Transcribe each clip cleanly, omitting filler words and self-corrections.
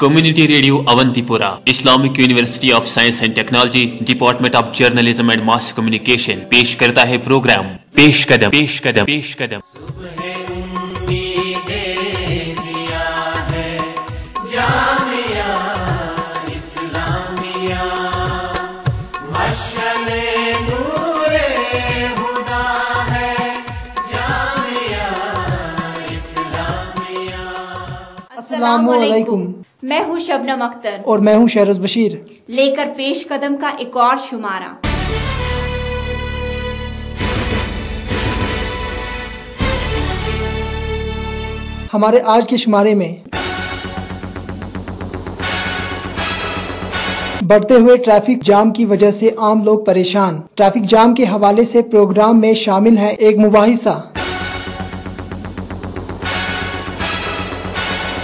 Community radio Avanti پورہ، Islamic University of Science and technology, department of journalism and mass communication پیش کرتا ہے programme پیش قدم پیش قدم پیش قدم۔ السلام علیکم، میں ہوں شبنم اختر اور میں ہوں شہرز بشیر، لے کر پیش قدم کا ایک اور شمارہ۔ ہمارے آج کے شمارے میں بڑھتے ہوئے ٹریفک جام کی وجہ سے عام لوگ پریشان۔ ٹریفک جام کے حوالے سے پروگرام میں شامل ہے ایک مباحثہ۔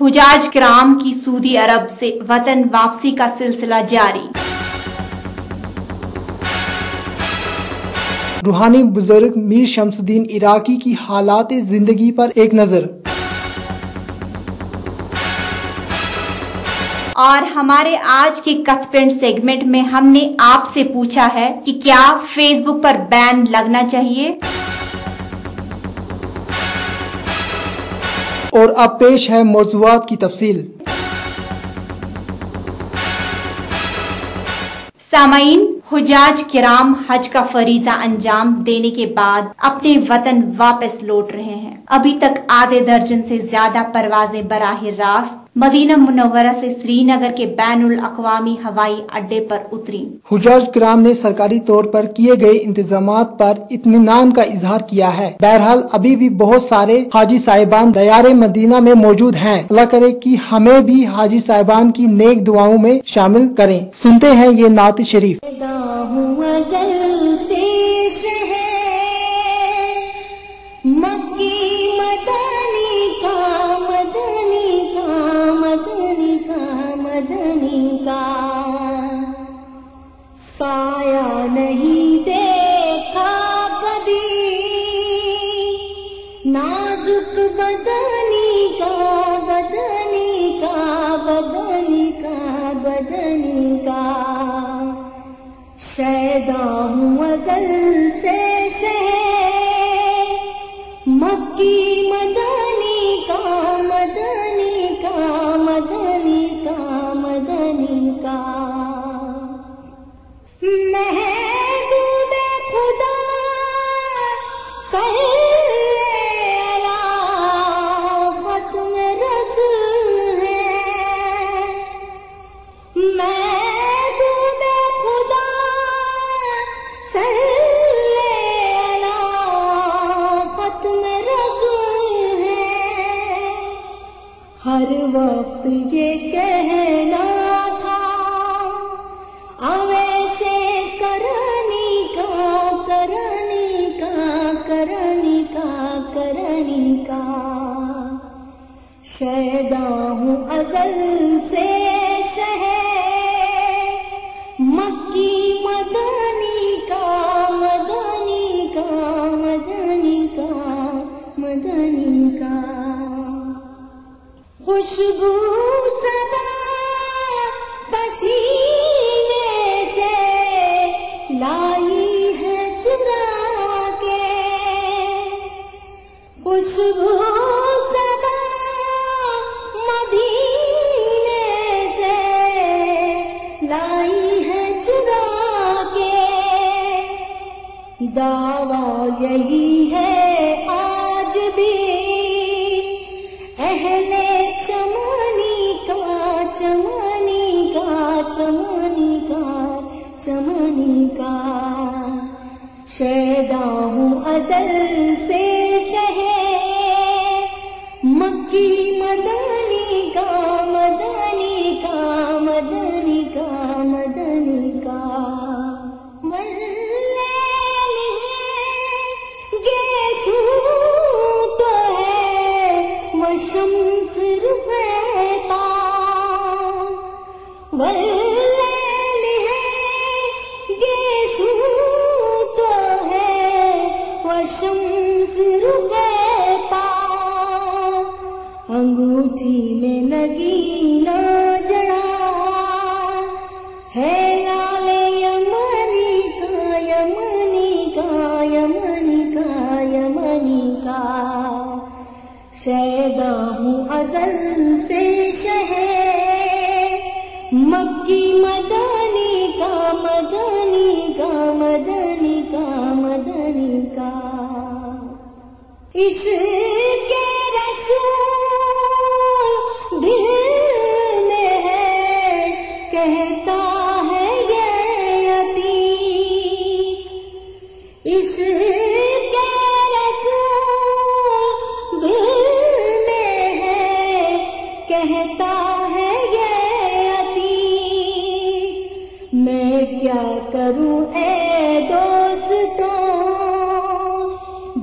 حجاج کرام کی سعودی عرب سے وطن واپسی کا سلسلہ جاری۔ روحانی بزرگ میر شمس الدین عراقی کی حالات زندگی پر ایک نظر۔ اور ہمارے آج کے کتھ پنڈ سیگمنٹ میں ہم نے آپ سے پوچھا ہے کہ کیا فیس بک پر بین لگنا چاہیے؟ اور اب پیش ہے موضوعات کی تفصیل۔ سامعین، حجاج کرام حج کا فریضہ انجام دینے کے بعد اپنے وطن واپس لوٹ رہے ہیں۔ ابھی تک آدھے درجن سے زیادہ پروازیں براہ راست مدینہ منورہ سے سری نگر کے بین الاقوامی ہوائی اڈے پر اتری۔ حجاج کرام نے سرکاری طور پر کیے گئے انتظامات پر اطمینان کا اظہار کیا ہے۔ بہرحال ابھی بھی بہت سارے حاجی صاحبان دیار مدینہ میں موجود ہیں۔ اللہ کرے کہ ہمیں بھی حاجی صاحبان کی نیک دعاؤں میں شامل کریں۔ سنتے ہیں یہ نعت شریف۔ سایہ نہیں دیکھا کبھی نازک بدنی کا، بدنی کا، بدنی کا، بدنی کا، شیدا ہوں ازل سے شہر مکی مدنی کا، مدنی کا، مدنی کا، مدنی کا، محبوب خدا صلی علی ختم رسول ہے، محبوب خدا صلی علی ختم رسول ہے، ہر وقت یہ کہنا شیدا ہوں ازل سے شہر مکی مدنی کا، مدنی کا، مدنی کا، مدنی کا، خوشبو صبا پسینے سے لائی ہے چرا کے، خوشبو دعویٰ یہی ہے آج بھی اہل چمنی کا، چمنی کا، چمنی کا، چمنی کا، شیدا ہوں ازل سے شہر مکی مدنی کا، مدنی کا، مدنی کا، مدنی کا، شمس رفیتا واللیل ہے گیسو تو ہے وشمس رفیتا ازل سے شہر مکی مدنی کا مدنی کا مدنی کا مدنی کا عشق کے رسول دل میں ہے کہتا ہے یہ یتیم عشق کے رسول دل میں ہے کہتا ہے یہ یتیم میں کیا کروں اے دوستوں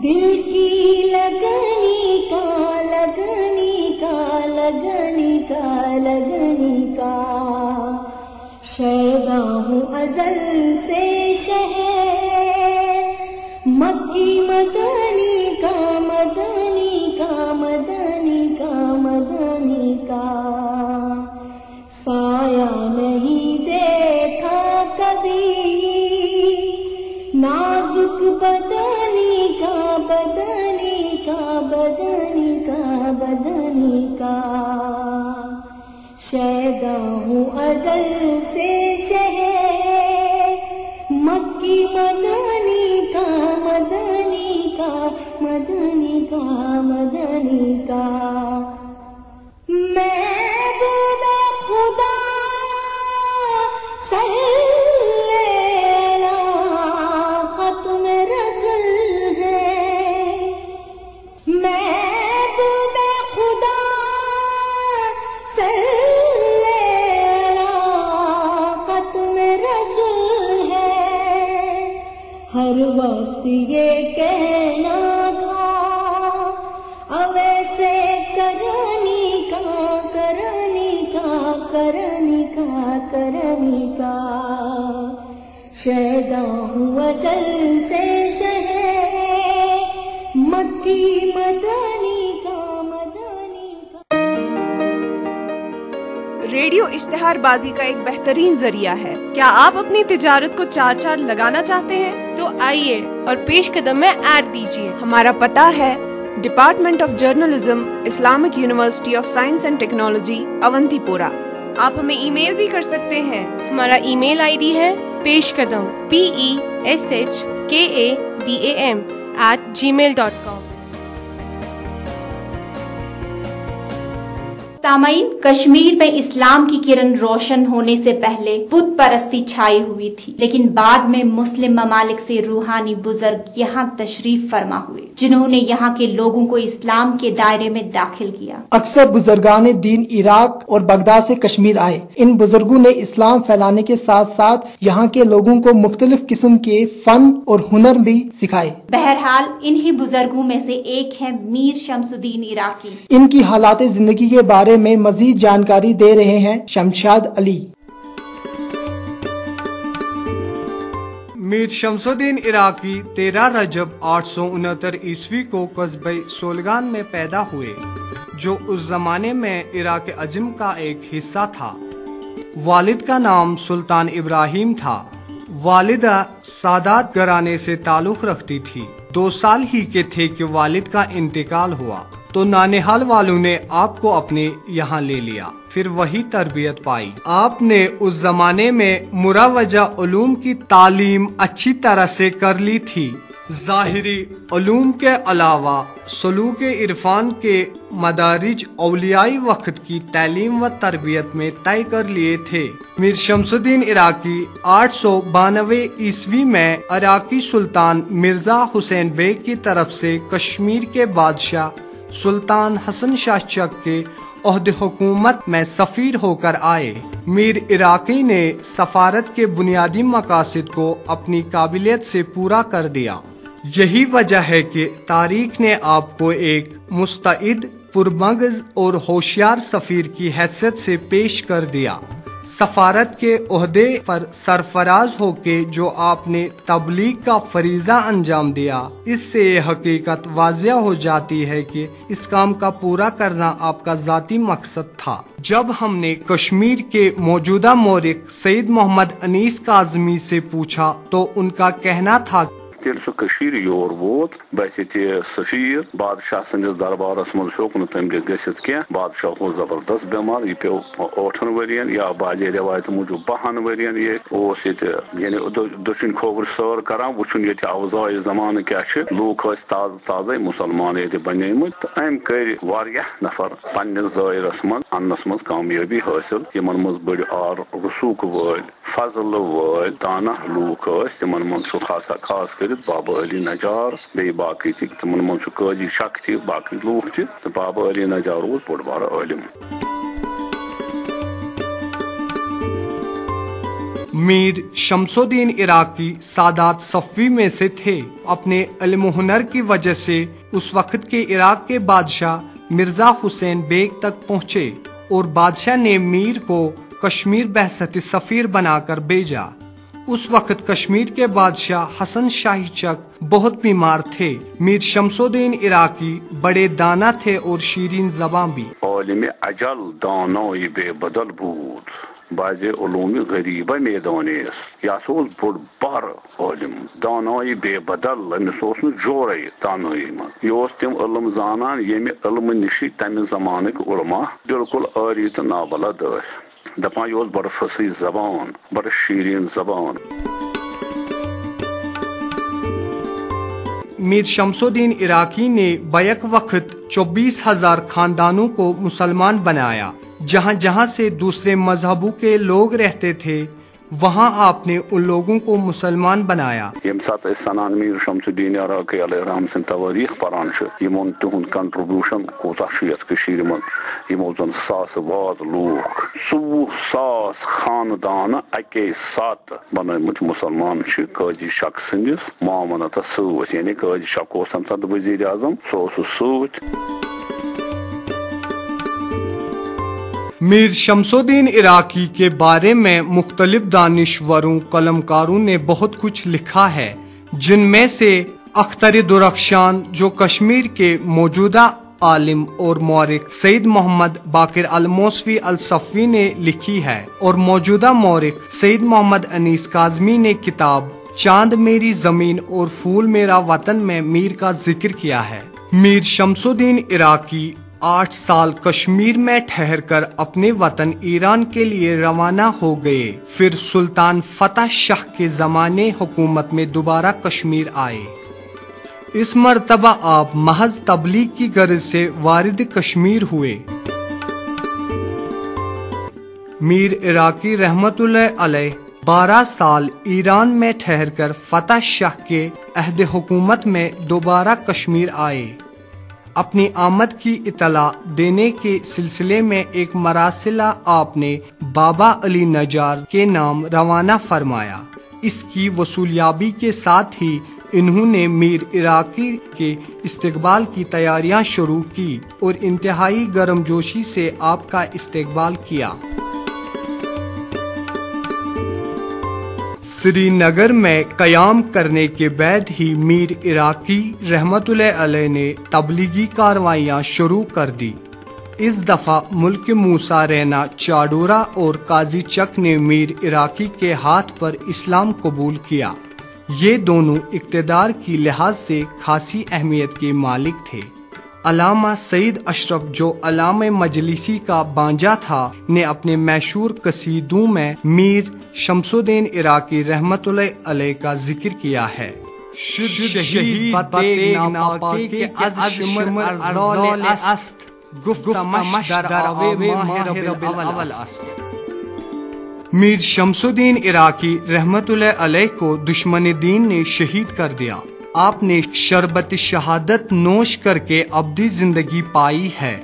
دل کی لگنی کا لگنی کا لگنی کا لگنی کا شیدا ہوں ازل سے شہر مکی مدنی کا مدنی کا مدنی کا مدنی کا سایہ نہیں دیکھا کبھی نازک بدنی کا بدنی کا بدنی کا بدنی کا شیدا ہوں ازل سے شہر مکی مدنی کا مدنی کا مدنی کا مدنی کا محبوب خدا صلی ختم رسول ہے محبوب خدا صلی ختم رسول ہے ہر وقت یہ کہنا تھا اویسے کرنی کا کرنی کا کرنی کا کرنی کا شیدا ہوں ازل سے شہر مکی مدنی کا مدنی کا ریڈیو اشتہار بازی کا ایک بہترین ذریعہ ہے۔ کیا آپ اپنی تجارت کو چار چار لگانا چاہتے ہیں؟ تو آئیے اور پیش قدم میں ایڈ دیجیے۔ ہمارا پتہ ہے Department of Journalism, Islamic University of Science and Technology, Awantipora. آپ ہمیں ای میل بھی کر سکتے ہیں۔ ہمارا ای میل آئی ڈی ہے پیش قدم PESHKADAM@gmail.com۔ سامعین، کشمیر میں اسلام کی کرن روشن ہونے سے پہلے بت پرستی چھائی ہوئی تھی، لیکن بعد میں مسلم ممالک سے روحانی بزرگ یہاں تشریف فرما ہوئے، جنہوں نے یہاں کے لوگوں کو اسلام کے دائرے میں داخل کیا۔ اکثر بزرگان دین عراق اور بغداد سے کشمیر آئے۔ ان بزرگوں نے اسلام پھیلانے کے ساتھ ساتھ یہاں کے لوگوں کو مختلف قسم کے فن اور ہنر بھی سکھائے۔ بہرحال انہی بزرگوں میں سے ایک ہے میر شمس الدین عراقی۔ ان کی حالات زندگی کے بارے میں مزید جانکاری دے رہے ہیں شمشاد علی۔ میر شمس الدین عراقی 13 رجب 869 عیسوی کو قصبہ سولگان میں پیدا ہوئے، جو اس زمانے میں عراق عظیم کا ایک حصہ تھا۔ والد کا نام سلطان ابراہیم تھا۔ والدہ سادات گھرانے سے تعلق رکھتی تھی۔ 2 سال ہی کے تھے کہ والد کا انتقال ہوا تو نانیہال والوں نے آپ کو اپنے یہاں لے لیا، پھر وہی تربیت پائی۔ آپ نے اس زمانے میں مروجہ علوم کی تعلیم اچھی طرح سے کر لی تھی۔ ظاہری علوم کے علاوہ سلوک عرفان کے مدارج اولیائی وقت کی تعلیم و تربیت میں طے کر لیے تھے۔ میر شمس الدین عراقی 892 عیسوی میں عراقی سلطان مرزا حسین بیگ کی طرف سے کشمیر کے بادشاہ سلطان حسن شاہ چک کے عہد حکومت میں سفیر ہو کر آئے۔ میر عراقی نے سفارت کے بنیادی مقاصد کو اپنی قابلیت سے پورا کر دیا۔ یہی وجہ ہے کہ تاریخ نے آپ کو ایک مستعد، پرمغز اور ہوشیار سفیر کی حیثیت سے پیش کر دیا۔ سفارت کے عہدے پر سرفراز ہو کے جو آپ نے تبلیغ کا فریضہ انجام دیا، اس سے یہ حقیقت واضح ہو جاتی ہے کہ اس کام کا پورا کرنا آپ کا ذاتی مقصد تھا۔ جب ہم نے کشمیر کے موجودہ مورخ سید محمد انیس کاظمی سے پوچھا تو ان کا کہنا تھا تیل سو کشیر یور ووت بس یہ سفیر بادشاہ سندس دربارس من ہیوک نہ تم گھت کی بادشاہ ہو زبردست بیمار یہ پیو 8 ورین یا باجے روایت موجود 10 ورین یہ یعنی دچن کھوبر سر کران وچن یہ اوضاع زمانہ کیا لوک تازہ تازہ مسلمان یہ بنیمت ام کر نفر پنس دائرس من انس من کامیابی حاصل یمن مز بڑ آر رسوخ ول فضل ول دانہ لوک تمن من خاص کر بابا علی نجار بی باقی تمن من قاضی شک تھی باقی لوک تہ بابا علی نجار اوس بوڑ بار عالم. میر شمس الدین عراقی سادات صفوی میں سے تھے. اپنے علم و ہنر کی وجہ سے اس وقت کے عراق کے بادشاہ مرزا حسین بیگ تک پہنچے اور بادشاہ نے میر کو کشمیر بحثت سفیر بنا کر بھیجا. اس وقت کشمیر کے بادشاہ حسن شاہی چک بہت بیمار تھے. میر شمس الدین عراقی بڑے دانا تھے اور شیرین زباں بھی. عالم اجل دانائی بے بدل بود باز علوم غریبہ میدانیس یہ سوس بوڑ بار عالم دانائی بے بدل امس جورے دانائی من یہ تم علم زانان یم علم نشی تمہ زمانک علماء بالکل عاری تو نابلد دپان یہ بڑ فصیح زبان بڑ شیرین زبان. میر شمس الدین عراقی نے بیک وقت 24,000 خاندانوں کو مسلمان بنایا. جہاں جہاں سے دوسرے مذہبوں کے لوگ رہتے تھے وہاں آپ نے ان لوگوں کو مسلمان بنایا. یم سات سنان میر شمس الدین عراقی علیہ الرحم سن تواریخ پران یمن تہد کنٹریبیوشن کوتا کشیر من یمو زن ساس واد لوک 100,000 خاندان اکے سات بنمت مسلمان قاضی شک سندس معاونت ست یعنی قاضی شک تم سات وزیر اعظم سہ ست. میر شمس الدین عراقی کے بارے میں مختلف دانشوروں قلمکاروں نے بہت کچھ لکھا ہے جن میں سے اختر درخشان جو کشمیر کے موجودہ عالم اور مورخ سید محمد باقر الموسوی الصفوی نے لکھی ہے اور موجودہ مورخ سید محمد انیس کاظمی نے کتاب چاند میری زمین اور پھول میرا وطن میں میر کا ذکر کیا ہے. میر شمس الدین عراقی 8 سال کشمیر میں ٹھہر کر اپنے وطن ایران کے لیے روانہ ہو گئے. پھر سلطان فتح شاہ کے زمانے حکومت میں دوبارہ کشمیر آئے. اس مرتبہ آپ محض تبلیغ کی غرض سے وارد کشمیر ہوئے. میر عراقی رحمت اللہ علیہ 12 سال ایران میں ٹھہر کر فتح شاہ کے عہد حکومت میں دوبارہ کشمیر آئے. اپنی آمد کی اطلاع دینے کے سلسلے میں ایک مراسلہ آپ نے بابا علی نجار کے نام روانہ فرمایا. اس کی وصولیابی کے ساتھ ہی انہوں نے میر عراقی کے استقبال کی تیاریاں شروع کی اور انتہائی گرمجوشی سے آپ کا استقبال کیا. سری نگر میں قیام کرنے کے بعد ہی میر عراقی رحمت اللہ علیہ نے تبلیغی کاروائیاں شروع کر دی. اس دفعہ ملک موسیٰ رینا چاڈورا اور قاضی چک نے میر عراقی کے ہاتھ پر اسلام قبول کیا. یہ دونوں اقتدار کی لحاظ سے خاصی اہمیت کے مالک تھے. علامہ سعید اشرف جو علامہ مجلسی کا بانجا تھا نے اپنے مشہور قصیدوں میں میر شمس الدین عراقی رحمت اللہ علیہ کا ذکر کیا ہے. شهید بتیگ ناپاکی که از شمر ارزال است گفتمش در آوه ماه ربیع الاول است. میر شمس الدین عراقی رحمت اللہ علیہ کو دشمن دین نے شہید کر دیا. آپ نے شربت شہادت نوش کر کے ابدی زندگی پائی ہے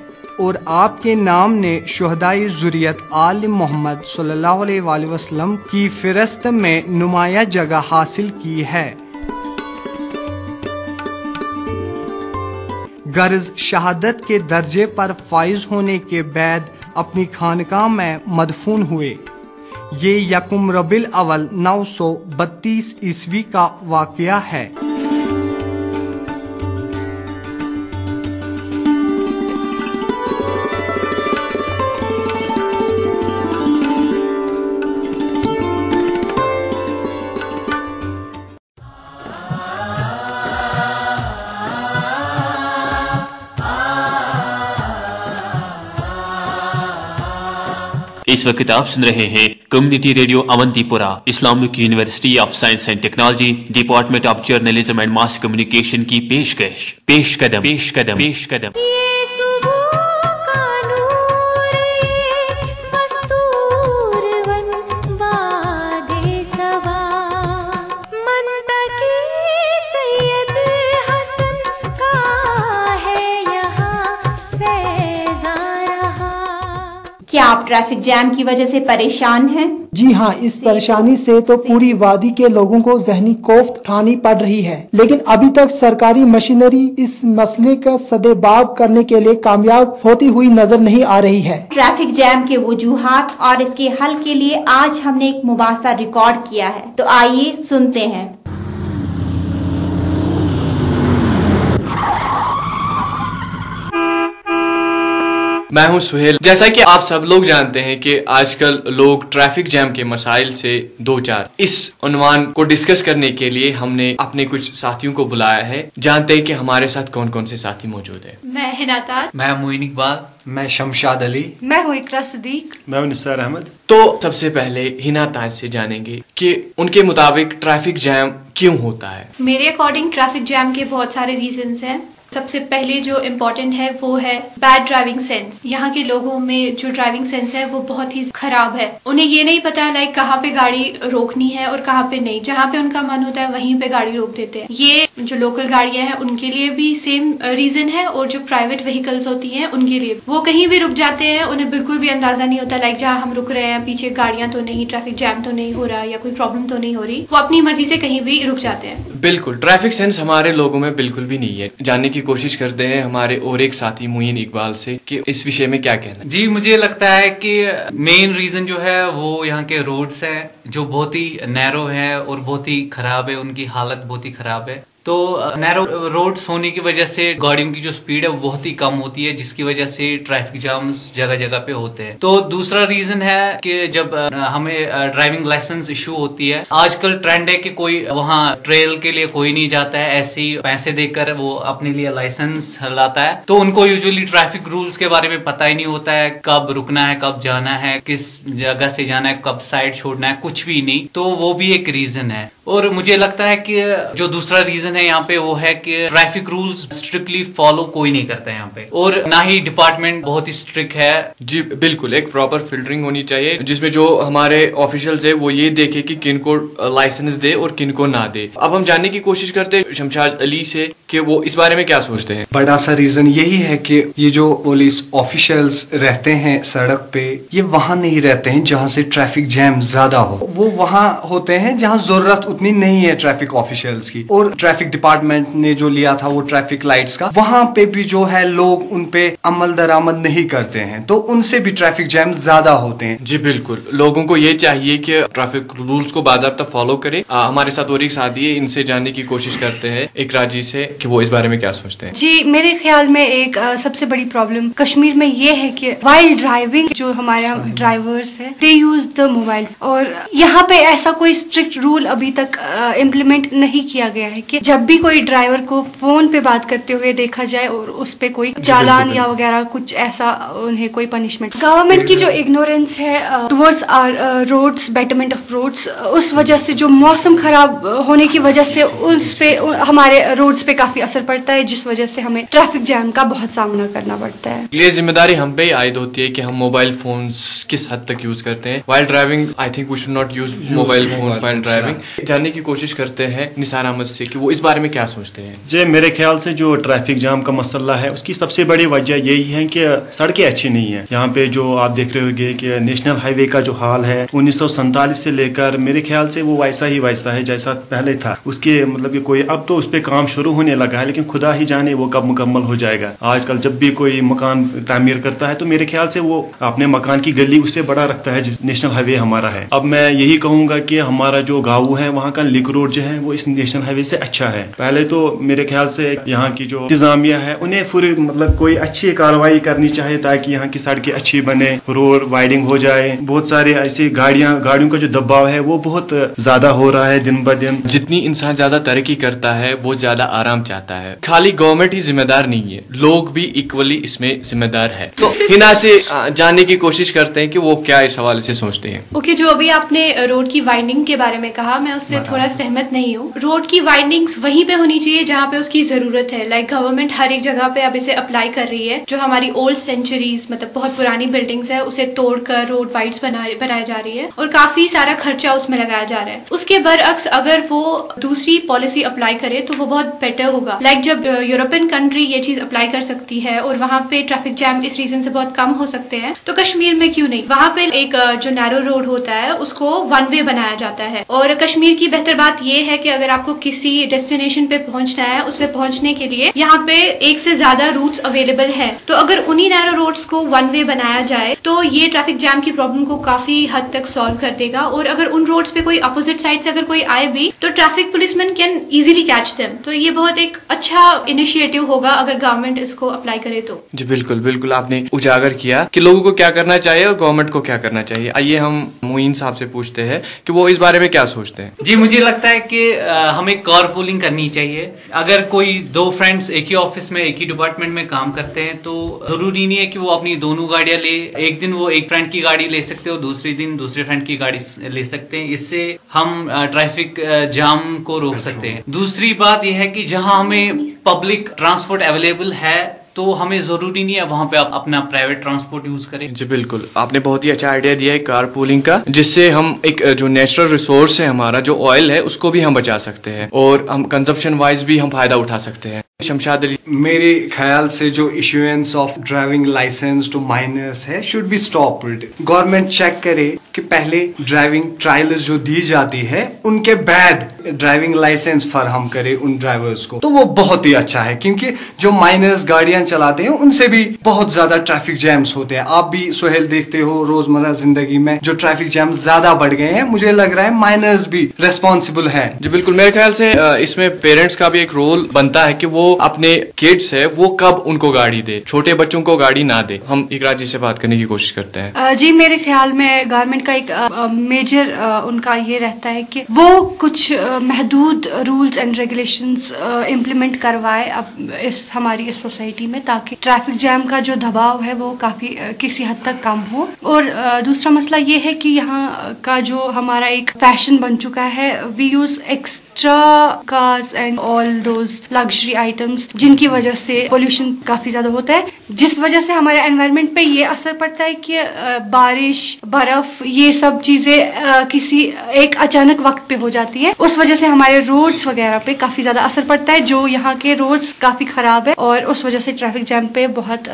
اور آپ کے نام نے شہدائے ذریت آل محمد صلی اللہ علیہ وآلہ وسلم کی فہرست میں نمایاں جگہ حاصل کی ہے. غرض شہادت کے درجے پر فائز ہونے کے بعد اپنی خانقاہ میں مدفون ہوئے. یہ 1 ربیع الاول 932 عیسوی کا واقعہ ہے. इस वक्त आप सुन रहे हैं Community Radio Awantipora, Islamic University of Science and Technology, Department of Journalism and Mass Communication की पेशकश। पेशकदम। क्या आप ट्रैफिक जैम की वजह से परेशान हैं? जी हाँ, इस परेशानी से तो पूरी वादी के लोगों को जहनी कोफ्त उठानी पड़ रही है, लेकिन अभी तक सरकारी मशीनरी इस मसले का सदेबाब करने के लिए कामयाब होती हुई नजर नहीं आ रही है। ट्रैफिक जैम के वजूहात और इसके हल के लिए आज हमने एक मुबासा रिकॉर्ड किया है, तो आइए सुनते हैं। मैं हूं सुहेल। जैसा कि आप सब लोग जानते हैं कि आजकल लोग ट्रैफिक जैम के मसाइल से दो चार, इस उन्वान को डिस्कस करने के लिए हमने अपने कुछ साथियों को बुलाया है। जानते हैं कि हमारे साथ कौन कौन से साथी मौजूद हैं। मैं हिनाताज, मैं मोइन इकबाल, मैं शमशाद अली, मैं हूँ इकरा सदीक, मैं निसार अहमद। तो सबसे पहले हिनाताज से जानेंगे कि उनके मुताबिक ट्रैफिक जैम क्यों होता है। मेरे अकॉर्डिंग ट्रैफिक जैम के बहुत सारे रीजंस हैं। सबसे पहले जो इम्पोर्टेंट है वो है बैड ड्राइविंग सेंस। यहाँ के लोगों में जो ड्राइविंग सेंस है वो बहुत ही खराब है। उन्हें ये नहीं पता लाइक कहाँ पे गाड़ी रोकनी है और कहाँ पे नहीं। जहाँ पे उनका मन होता है वहीं पे गाड़ी रोक देते हैं। ये जो लोकल गाड़ियां हैं उनके लिए भी सेम रीजन है, और जो प्राइवेट व्हीकल्स होती हैं उनके लिए वो कहीं भी रुक जाते हैं। उन्हें बिल्कुल भी अंदाजा नहीं होता लाइक जहाँ हम रुक रहे हैं पीछे गाड़ियां तो नहीं, ट्रैफिक जैम तो नहीं हो रहा या कोई प्रॉब्लम तो नहीं हो रही। वो अपनी मर्जी से कहीं भी रुक जाते हैं। बिल्कुल, ट्रैफिक सेंस हमारे लोगों में बिल्कुल भी नहीं है। जानने की कोशिश करते हैं हमारे और एक साथी मोइन इकबाल से कि इस विषय में क्या कहना। जी, मुझे लगता है कि मेन रीजन जो है वो यहाँ के रोड्स है, जो बहुत ही नैरो है और बहुत ही खराब है। उनकी हालत बहुत ही खराब है। तो नैरो रोड्स होने की वजह से गाड़ियों की जो स्पीड है वो बहुत ही कम होती है, जिसकी वजह से ट्रैफिक जाम्स जगह जगह पे होते हैं। तो दूसरा रीजन है कि जब हमें ड्राइविंग लाइसेंस इशू होती है, आजकल ट्रेंड है कि कोई वहाँ ट्रेल के लिए कोई नहीं जाता है, ऐसे ही पैसे देकर वो अपने लिए लाइसेंस लाता है। तो उनको यूजुअली ट्रैफिक रूल्स के बारे में पता ही नहीं होता है, कब रुकना है, कब जाना है, किस जगह से जाना है, कब साइड छोड़ना है, कुछ भी नहीं। तो वो भी एक रीजन है। और मुझे लगता है कि जो दूसरा रीजन है यहाँ पे वो है कि ट्रैफिक रूल्स स्ट्रिक्टली फॉलो कोई नहीं करता है यहाँ पे, और ना ही डिपार्टमेंट बहुत ही स्ट्रिक्ट है। जी बिल्कुल, एक प्रॉपर फिल्टरिंग होनी चाहिए जिसमें जो हमारे ऑफिशियल्स है वो ये देखे कि किनको लाइसेंस दे और किनको ना दे। अब हम जानने की कोशिश करते हैं शमशाद अली से कि वो इस बारे में क्या सोचते हैं। बड़ा सा रीजन यही है कि ये जो पुलिस ऑफिशियल्स रहते हैं सड़क पे, ये वहाँ नहीं रहते हैं जहाँ से ट्रैफिक जैम ज्यादा हो। वो वहाँ होते हैं जहाँ जरूरत उतनी नहीं है ट्रैफिक ऑफिशियल्स की। और ट्रैफिक डिपार्टमेंट ने जो लिया था वो ट्रैफिक लाइट्स का, वहाँ पे भी जो है लोग उन पे अमल दरामद नहीं करते हैं, तो उनसे भी ट्रैफिक जैम ज्यादा होते हैं। जी बिल्कुल, लोगों को ये चाहिए कि ट्रैफिक रूल्स को बाकायदा फॉलो करें। हमारे साथ और एक साथी है, इनसे जानने की कोशिश करते हैं इकरा जी से कि वो इस बारे में क्या सोचते हैं। जी, मेरे ख्याल में एक सबसे बड़ी प्रॉब्लम कश्मीर में ये है कि वाइल ड्राइविंग जो हमारे ड्राइवर्स है दे यूज द मोबाइल, और यहाँ पे ऐसा कोई स्ट्रिक्ट रूल अभी तक इम्प्लीमेंट नहीं किया गया है कि जब भी कोई ड्राइवर को फोन पे बात करते हुए देखा जाए और उस पे कोई चालान या वगैरह कुछ ऐसा उन्हें कोई पनिशमेंट। गवर्नमेंट की जो इग्नोरेंस है towards our roads, betterment of roads, उस वजह से जो मौसम खराब होने की वजह से उस पे हमारे रोड्स पे काफी असर पड़ता है, जिस वजह से हमें ट्रैफिक जैम का बहुत सामना करना पड़ता है। ये जिम्मेदारी हम पे आयद होती है कि हम मोबाइल फोन्स किस हद तक यूज करते हैं। While driving, I think we should not use mobile phones while driving. जानने की कोशिश करते हैं निसार अहमद से कि वो इस बारे में क्या सोचते हैं। जी, मेरे ख्याल से जो ट्रैफिक जाम का मसला है उसकी सबसे बड़ी वजह यही है कि सड़कें अच्छी नहीं है। यहाँ पे जो आप देख रहे होंगे कि नेशनल हाईवे का जो हाल है 1947 से लेकर मेरे ख्याल से वो वैसा है जैसा पहले था। उसके मतलब कि कोई अब तो उस पर काम शुरू होने लगा है, लेकिन खुदा ही जाने वो कब मुकम्मल हो जाएगा। आजकल जब भी कोई मकान तामीर करता है तो मेरे ख्याल से वो अपने मकान की गली उससे बड़ा रखता है जिस नेशनल हाईवे हमारा है। अब मैं यही कहूंगा कि हमारा जो गाँव है वहाँ का लिंक रोड जो है वो इस नेशनल हाईवे से अच्छा है। पहले तो मेरे ख्याल से यहाँ की जो इंतजामिया है उन्हें पूरी मतलब कोई अच्छी कार्रवाई करनी चाहिए ताकि यहाँ की सड़कें अच्छी बने, रोड वाइडिंग हो जाए। बहुत सारे ऐसी गाड़ियों का जो दबाव है वो बहुत ज्यादा हो रहा है दिन ब दिन। जितनी इंसान ज्यादा तरक्की करता है वो ज्यादा आराम चाहता है। खाली गवर्नमेंट ही जिम्मेदार नहीं है, लोग भी इक्वली इसमें जिम्मेदार है। तो हिना से जानने की कोशिश करते हैं कि वो क्या इस हवाले से सोचते हैं। ओके, जो अभी आपने रोड की वाइंडिंग के बारे में कहा, मैं उससे थोड़ा सहमत नहीं हूँ। रोड की वाइंडिंग्स वहीं पे होनी चाहिए जहाँ पे उसकी जरूरत है। लाइक गवर्नमेंट हर एक जगह पे अब इसे अप्लाई कर रही है। जो हमारी ओल्ड सेंचुरीज मतलब बहुत पुरानी बिल्डिंग्स है उसे तोड़कर रोड वाइड्स बनाई जा रही है और काफी सारा खर्चा उसमें लगाया जा रहा है। उसके बरअक्स अगर वो दूसरी पॉलिसी अप्लाई करे तो वो बहुत बेटर होगा। लाइक जब यूरोपियन कंट्री ये चीज अप्लाई कर सकती है और वहाँ पे ट्रैफिक जैम इस रीजन से बहुत कम हो सकते हैं, तो कश्मीर में क्यों नहीं? वहाँ पे एक जो नैरो रोड होता है उसको वन वे बनाया जाता है। और कश्मीर की बेहतर बात ये है कि अगर आपको किसी डेस्टिनेशन पे पहुंचना है, उस पे पहुंचने के लिए यहाँ पे एक से ज्यादा रूट्स अवेलेबल है। तो अगर उन्हीं नैरो रोड्स को वन वे बनाया जाए तो ये ट्रैफिक जैम की प्रॉब्लम को काफी हद तक सॉल्व कर देगा। और अगर उन रोड्स पे कोई अपोजिट साइड से अगर कोई आए भी तो traffic policeman can easily catch them. तो ये बहुत एक अच्छा इनिशिएटिव होगा अगर गवर्नमेंट इसको अप्लाई करे तो। जी बिल्कुल बिल्कुल, आपने उजागर किया कि लोगों को क्या करना चाहिए और गवर्नमेंट को क्या करना चाहिए। आइए हम मुइन साहब से पूछते हैं कि वो इस बारे में क्या सोचते हैं। जी, मुझे लगता है कि हमें कार पूलिंग करनी चाहिए। अगर कोई दो फ्रेंड्स एक ही ऑफिस में एक ही डिपार्टमेंट में काम करते हैं तो जरूरी नहीं है कि वो अपनी दोनों गाड़ियां ले। एक दिन वो एक फ्रेंड की गाड़ी ले सकते हो, दूसरे दिन दूसरे फ्रेंड की गाड़ी ले सकते हैं। इससे हम ट्रैफिक जाम को रोक सकते हैं। दूसरी बात यह है कि जहां हमें पब्लिक ट्रांसपोर्ट अवेलेबल है तो हमें जरूरी नहीं है वहाँ पे आप अपना प्राइवेट ट्रांसपोर्ट यूज करें। जी बिल्कुल, आपने बहुत ही अच्छा आइडिया दिया है कार पूलिंग का, जिससे हम एक जो नेचुरल रिसोर्स है हमारा जो ऑयल है उसको भी हम बचा सकते हैं और हम कंजप्शन वाइज भी हम फायदा उठा सकते हैं। शमशाद अली, मेरे ख्याल से जो issuance of driving licence to minors है should be stopped. Government check करे कि पहले ड्राइविंग ट्रायल्स जो दी जाती है उनके बाद ड्राइविंग लाइसेंस फराहम करे उन ड्राइवर्स को, तो वो बहुत ही अच्छा है। क्योंकि जो माइनर्स गाड़ियां चलाते हैं उनसे भी बहुत ज्यादा ट्रैफिक जैम्स होते हैं। आप भी सुहेल देखते हो रोजमर्रा जिंदगी में जो ट्रैफिक जैम ज्यादा बढ़ गए हैं। मुझे लग रहा है माइनर्स भी रेस्पॉन्सिबल है। जी बिल्कुल, मेरे ख्याल से इसमें पेरेंट्स का भी एक रोल बनता है कि वो अपने किड्स है वो कब उनको गाड़ी दे, छोटे बच्चों को गाड़ी ना दे। हम इकरा जी से बात करने की कोशिश करते हैं। जी, मेरे ख्याल में गवर्नमेंट का एक मेजर उनका ये रहता है कि वो कुछ महदूद रूल्स एंड रेगुलेशंस इम्प्लीमेंट करवाए अब हमारी इस सोसाइटी में, ताकि ट्रैफिक जैम का जो दबाव है वो काफी किसी हद तक कम हो। और दूसरा मसला ये है कि यहाँ का जो हमारा एक फैशन बन चुका है, we use extra cars and all those luxury items, जिनकी वजह से पोल्यूशन काफी ज्यादा होता है, जिस वजह से हमारे एनवायरनमेंट पे ये असर पड़ता है कि बारिश, बर्फ, ये सब चीजें किसी एक अचानक वक्त पे हो जाती है। उस वजह से हमारे रोड्स वगैरह पे काफी ज्यादा असर पड़ता है। जो यहाँ के रोड्स काफी खराब है और उस वजह से ट्रैफिक जैम पे बहुत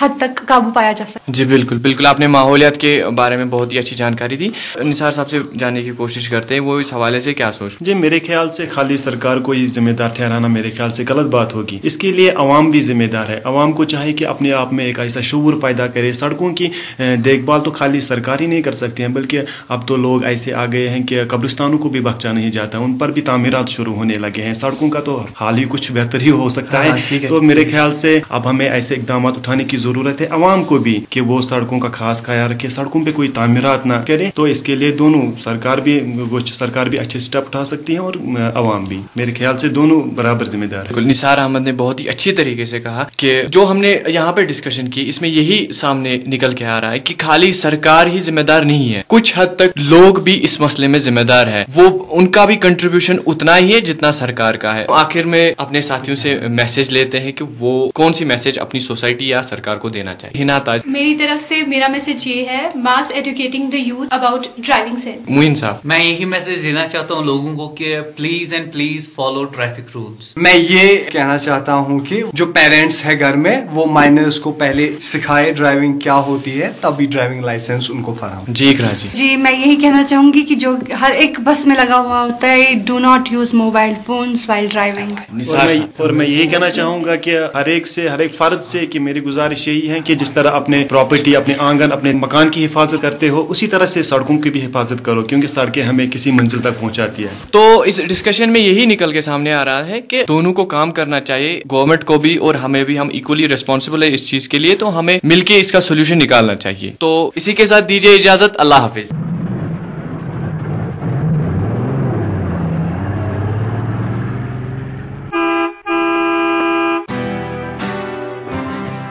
हद तक काबू पाया जा सकता है। जी बिल्कुल बिल्कुल, आपने माहौलियात के बारे में बहुत ही अच्छी जानकारी दी। निसार साहब से जानने की कोशिश करते हैं वो इस हवाले से क्या सोच। जी, मेरे ख्याल से खाली सरकार को ही जिम्मेदार ठहराना मेरे ख्याल से गलत बात होगी। इसके लिए अवाम भी जिम्मेदार है। अवाम को चाहिए कि अपने आप में एक ऐसा शऊर पैदा करे। सड़कों की देखभाल तो खाली सरकार ही नहीं कर सकती है, बल्कि अब तो लोग ऐसे आ गए हैं कि कब्रिस्तानों को भी बख्शा नहीं जाता, उन पर भी तामीरात शुरू होने लगे हैं। सड़कों का तो हाल ही कुछ बेहतर ही हो सकता है। तो मेरे ख्याल से अब हमें ऐसे इकदाम उठाने की जरूरत है, अवाम को भी, कि वो सड़कों का खास ख्याल रखे, सड़कों पे कोई तामीरात ना करे। तो इसके लिए दोनों सरकार भी अच्छे स्टेप उठा सकती है और अवाम भी। मेरे ख्याल से दोनों बराबर जिम्मेदार है। निसार अहमद ने बहुत ही अच्छी तरीके से कहा कि जो हमने यहाँ पे डिस्कशन की इसमें यही सामने निकल के आ रहा है कि खाली सरकार ही जिम्मेदार नहीं है, कुछ हद तक लोग भी इस मसले में जिम्मेदार है। वो उनका भी कंट्रीब्यूशन उतना ही है जितना सरकार का है। आखिर में अपने साथियों से मैसेज लेते हैं कि वो कौन सी मैसेज अपनी सोसाइटी या सरकार को देना चाहिए। हिना ताज, मेरी तरफ से मेरा मैसेज ये है, mass educating the youth about driving sense. Muin साहब, मैं यही मैसेज देना चाहता हूँ लोगों को कि please and please follow traffic rules. मैं ये कहना कहना चाहता हूँ कि जो पेरेंट्स है घर में वो माइनर्स को पहले सिखाए ड्राइविंग क्या होती है, तभी ड्राइविंग लाइसेंस उनको फराहम। जी इकरा जी। जी मैं यही कहना चाहूंगी कि जो हर एक बस में लगा हुआ होता है, do not use mobile phones while driving. और मैं यही कहना चाहूंगा कि हर एक फर्द से कि मेरी गुजारिश यही है कि जिस तरह अपने प्रॉपर्टी, अपने आंगन, अपने मकान की हिफाजत करते हो, उसी तरह से सड़कों की भी हिफाजत करो, क्योंकि सड़कें हमें किसी मंजिल तक पहुंचाती है। तो इस डिस्कशन में यही निकल के सामने आ रहा है कि दोनों को काम करना चाहिए, गवर्नमेंट को भी और हमें भी। हम इक्वली रिस्पॉन्सिबल है इस चीज के लिए, तो हमें मिलके इसका सोल्यूशन निकालना चाहिए। तो इसी के साथ दीजिए इजाजत, अल्लाह हाफिज।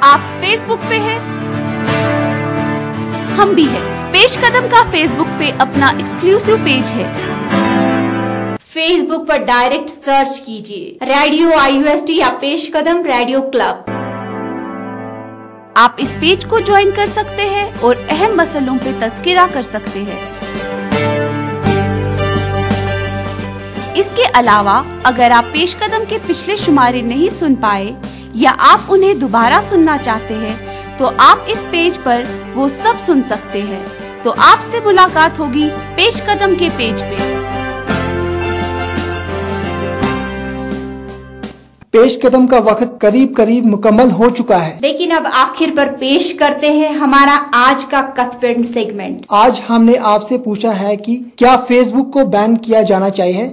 आप फेसबुक पे हैं, हम भी हैं। पेश कदम का फेसबुक पे अपना एक्सक्लूसिव पेज है। फेसबुक पर डायरेक्ट सर्च कीजिए रेडियो IUST या पेश कदम रेडियो क्लब। आप इस पेज को ज्वाइन कर सकते हैं और अहम मसलों पे तज़किरा कर सकते हैं। इसके अलावा अगर आप पेश कदम के पिछले शुमारे नहीं सुन पाए या आप उन्हें दोबारा सुनना चाहते हैं, तो आप इस पेज पर वो सब सुन सकते हैं। तो आपसे मुलाकात होगी पेश कदम के पेज पे। पेश कदम का वक्त करीब करीब मुकम्मल हो चुका है, लेकिन अब आखिर पर पेश करते हैं हमारा आज का कथपेंट सेगमेंट। आज हमने आपसे पूछा है कि क्या फेसबुक को बैन किया जाना चाहिए।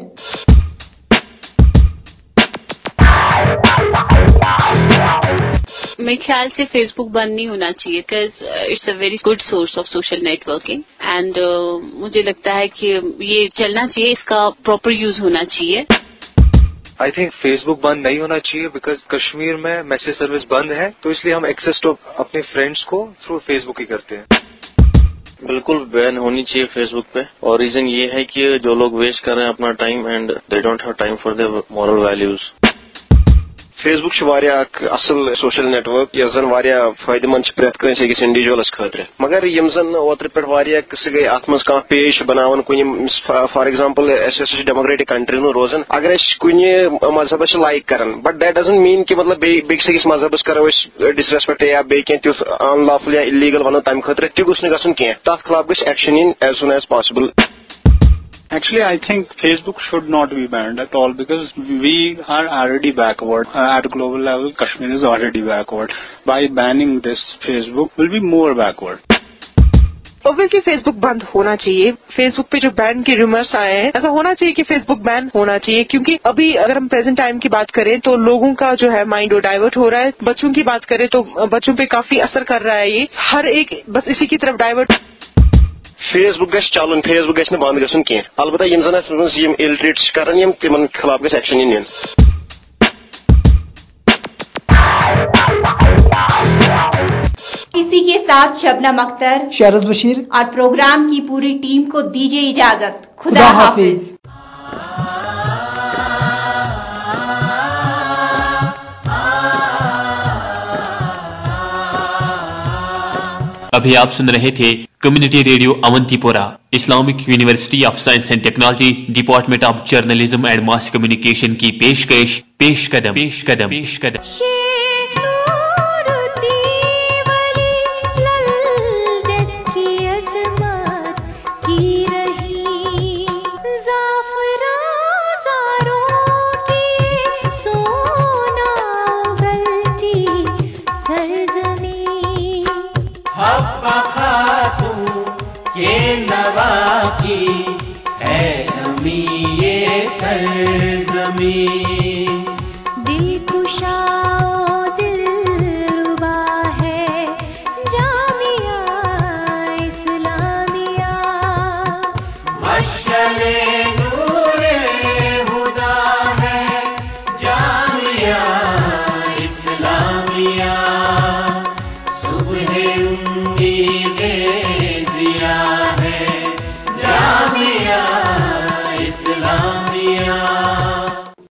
मेरे ख्याल से फेसबुक बंद नहीं होना चाहिए, because it's a very good source of social networking and मुझे लगता है कि ये चलना चाहिए, इसका प्रॉपर यूज होना चाहिए। आई थिंक फेसबुक बंद नहीं होना चाहिए बिकॉज कश्मीर में मैसेज सर्विस बंद है, तो इसलिए हम एक्सेस टू अपने फ्रेंड्स को थ्रू फेसबुक ही करते हैं। बिल्कुल बैन होनी चाहिए फेसबुक पे, और रीजन ये है कि जो लोग वेस्ट कर रहे हैं अपना time and they don't have time for their moral values. Facebook असल सोशल नेटवर्क यस जन फायदेमंद प्रत कंस अकिस इंडिविजुअलस खतर, मगर यम जन ओत्र पे किस गई अत मज कह पेश बनावन कुन फॉर एग्जांपल डेमोक्रेटिक कंट्री रोजान, अगर कुन मजहबस लाइक करन, बट दैट डजंट मीन कि मतलब बेकिस मजहबस करो डिसरेस्पेक्ट या तुथ अनलॉफुल या इलीगल वनो तम खतर तह गुस न गसन कह, तथ खिलाफ गई action in as soon as possible. Actually, I think Facebook should not be banned at all because we are already backward. At global level, Kashmir is already backward. By banning this, Facebook will be more backward. Obviously, Facebook बंद होना चाहिए। Facebook पे जो ban के rumours आए हैं, ऐसा होना चाहिए कि फेसबुक बैन होना चाहिए, क्योंकि अभी अगर हम प्रेजेंट टाइम की बात करें तो लोगों का जो है माइंड वो डाइवर्ट हो रहा है। बच्चों की बात करें तो बच्चों पे काफी असर कर रहा है, ये हर एक बस इसी की तरफ डाइवर्ट। फेसबुक गश चलन, फेसबुक गश बंद गसन कह, अलबत्ता यम जन इलिटरेट्स करन यम तिमन खिलाफ गश एक्शन इन। इसी के साथ शबनम अख्तर, शरज बशीर और प्रोग्राम की पूरी टीम को दीजिए इजाजत। खुदा हाफिज। अभी आप सुन रहे थे Community Radio Awantipora, Islamic University of Science and Technology, Department of Journalism and Mass Communication की पेशकश पेश कदम। इस्लामिया